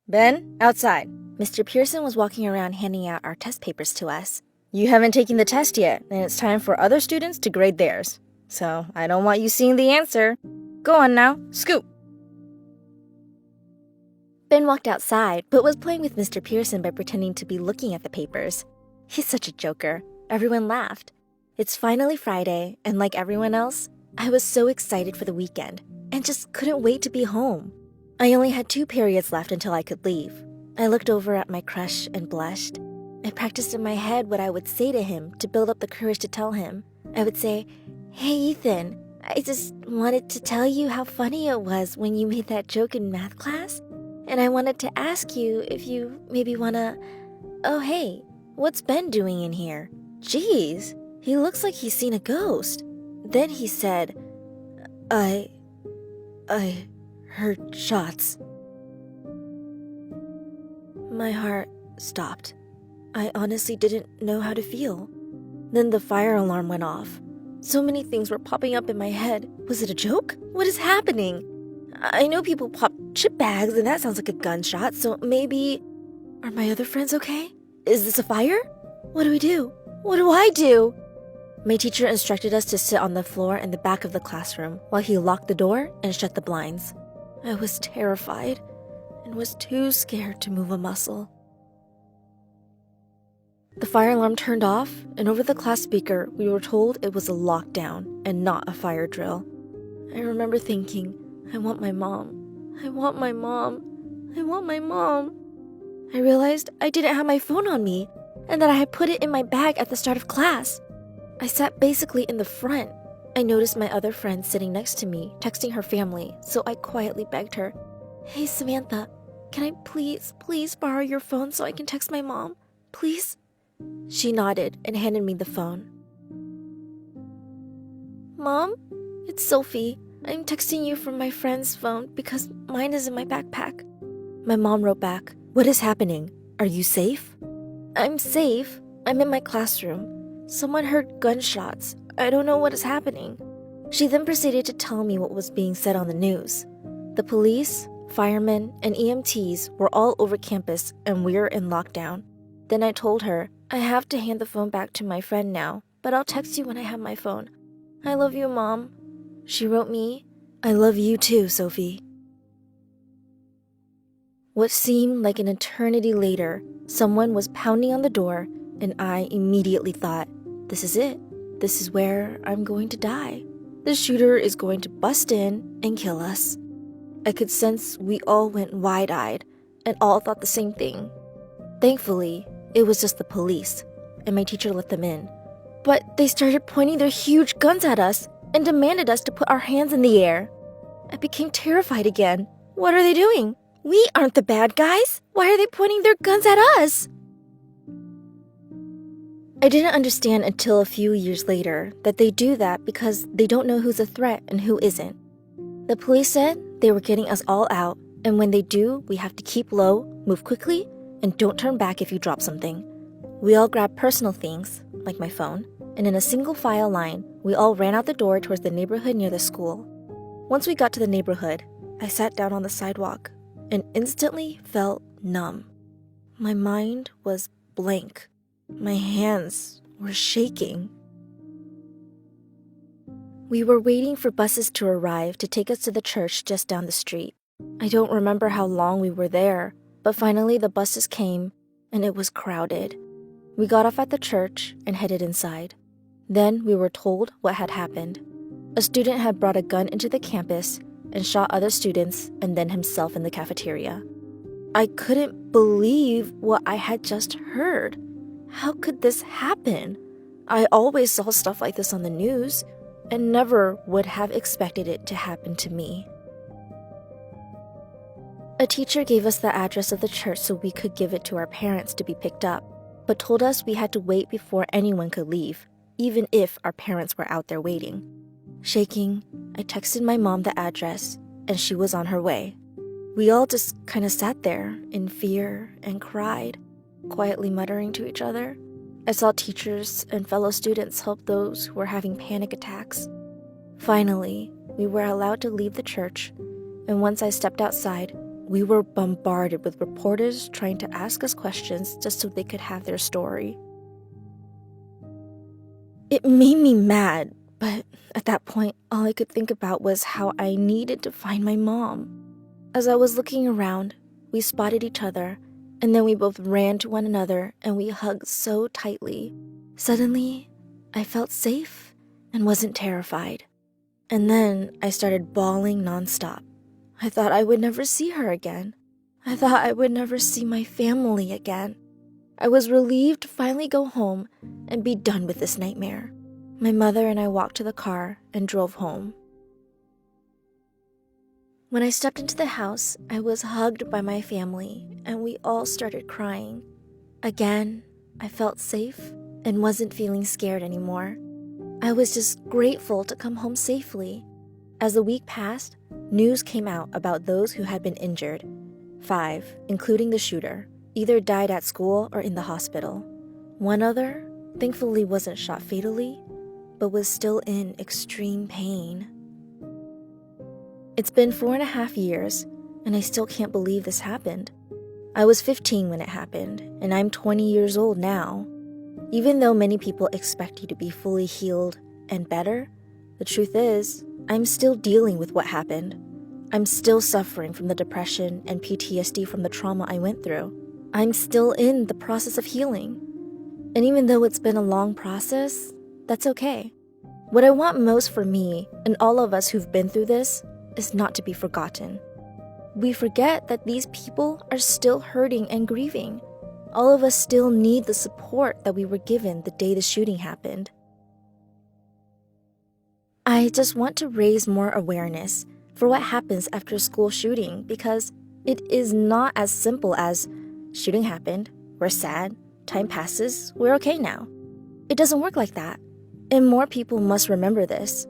Ben, outside. Mr. Pearson was walking around handing out our test papers to us. You haven't taken the test yet, and it's time for other students to grade theirs. So I don't want you seeing the answer. Go on now, scoot. Ben walked outside, but was playing with Mr. Pearson by pretending to be looking at the papers. He's such a joker. Everyone laughed. It's finally Friday, and like everyone else, I was so excited for the weekend and just couldn't wait to be home. I only had 2 periods left until I could leave. I looked over at my crush and blushed. I practiced in my head what I would say to him to build up the courage to tell him. I would say, "Hey, Ethan, I just wanted to tell you how funny it was when you made that joke in math class. And I wanted to ask you if you maybe wanna... Oh, hey, what's Ben doing in here? Geez, he looks like he's seen a ghost." Then he said, I heard shots. My heart stopped. I honestly didn't know how to feel. Then the fire alarm went off. So many things were popping up in my head. Was it a joke? What is happening? I know people pop chip bags and that sounds like a gunshot, so maybe... Are my other friends okay? Is this a fire? What do we do? What do I do? My teacher instructed us to sit on the floor in the back of the classroom while he locked the door and shut the blinds. I was terrified and was too scared to move a muscle. The fire alarm turned off, and over the class speaker, we were told it was a lockdown and not a fire drill. I remember thinking, I want my mom. I want my mom. I want my mom. I realized I didn't have my phone on me and that I had put it in my bag at the start of class. I sat basically in the front. I noticed my other friend sitting next to me, texting her family, so I quietly begged her, "Hey, Samantha, can I please borrow your phone so I can text my mom? Please?" She nodded and handed me the phone. "Mom, it's Sophie. I'm texting you from my friend's phone because mine is in my backpack." My mom wrote back, "What is happening? Are you safe?" "I'm safe. I'm in my classroom. Someone heard gunshots. I don't know what is happening." She then proceeded to tell me what was being said on the news. The police, firemen, and EMTs were all over campus and we're in lockdown. Then I told her, "I have to hand the phone back to my friend now, but I'll text you when I have my phone. I love you, Mom." She wrote me, "I love you too, Sophie." What seemed like an eternity later, someone was pounding on the door, and I immediately thought, this is it. This is where I'm going to die. The shooter is going to bust in and kill us. I could sense we all went wide-eyed and all thought the same thing. Thankfully, it was just the police, and my teacher let them in. But they started pointing their huge guns at us and demanded us to put our hands in the air. I became terrified again. What are they doing? We aren't the bad guys. Why are they pointing their guns at us? I didn't understand until a few years later that they do that because they don't know who's a threat and who isn't. The police said they were getting us all out, and when they do, we have to keep low, move quickly, and don't turn back if you drop something. We all grabbed personal things, like my phone, and in a single file line, we all ran out the door towards the neighborhood near the school. Once we got to the neighborhood, I sat down on the sidewalk and instantly felt numb. My mind was blank. My hands were shaking. We were waiting for buses to arrive to take us to the church just down the street. I don't remember how long we were there, but finally the buses came and it was crowded. We got off at the church and headed inside. Then we were told what had happened. A student had brought a gun into the campus and shot other students and then himself in the cafeteria. I couldn't believe what I had just heard. How could this happen? I always saw stuff like this on the news and never would have expected it to happen to me. A teacher gave us the address of the church so we could give it to our parents to be picked up, but told us we had to wait before anyone could leave, even if our parents were out there waiting. Shaking, I texted my mom the address, and she was on her way. We all just kind of sat there in fear and cried, quietly muttering to each other. I saw teachers and fellow students help those who were having panic attacks. Finally, we were allowed to leave the church, and once I stepped outside, we were bombarded with reporters trying to ask us questions just so they could have their story. It made me mad, but at that point, all I could think about was how I needed to find my mom. As I was looking around, we spotted each other, and then we both ran to one another and we hugged so tightly. Suddenly, I felt safe and wasn't terrified. And then I started bawling nonstop. I thought I would never see her again. I thought I would never see my family again. I was relieved to finally go home and be done with this nightmare. My mother and I walked to the car and drove home. When I stepped into the house, I was hugged by my family and we all started crying. Again, I felt safe and wasn't feeling scared anymore. I was just grateful to come home safely. As the week passed, news came out about those who had been injured. 5, including the shooter, either died at school or in the hospital. One other, thankfully, wasn't shot fatally, but was still in extreme pain. It's been 4.5 years, and I still can't believe this happened. I was 15 when it happened, and I'm 20 years old now. Even though many people expect you to be fully healed and better, the truth is, I'm still dealing with what happened. I'm still suffering from the depression and PTSD from the trauma I went through. I'm still in the process of healing. And even though it's been a long process, that's okay. What I want most for me and all of us who've been through this is not to be forgotten. We forget that these people are still hurting and grieving. All of us still need the support that we were given the day the shooting happened. I just want to raise more awareness for what happens after a school shooting because it is not as simple as shooting happened, we're sad, time passes, we're okay now. It doesn't work like that. And more people must remember this.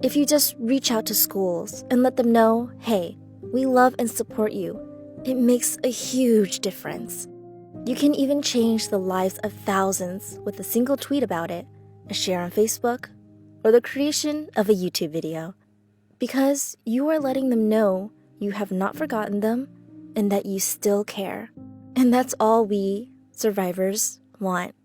If you just reach out to schools and let them know, hey, we love and support you, it makes a huge difference. You can even change the lives of thousands with a single tweet about it, a share on Facebook, or the creation of a YouTube video. Because you are letting them know you have not forgotten them and that you still care. And that's all we, survivors, want.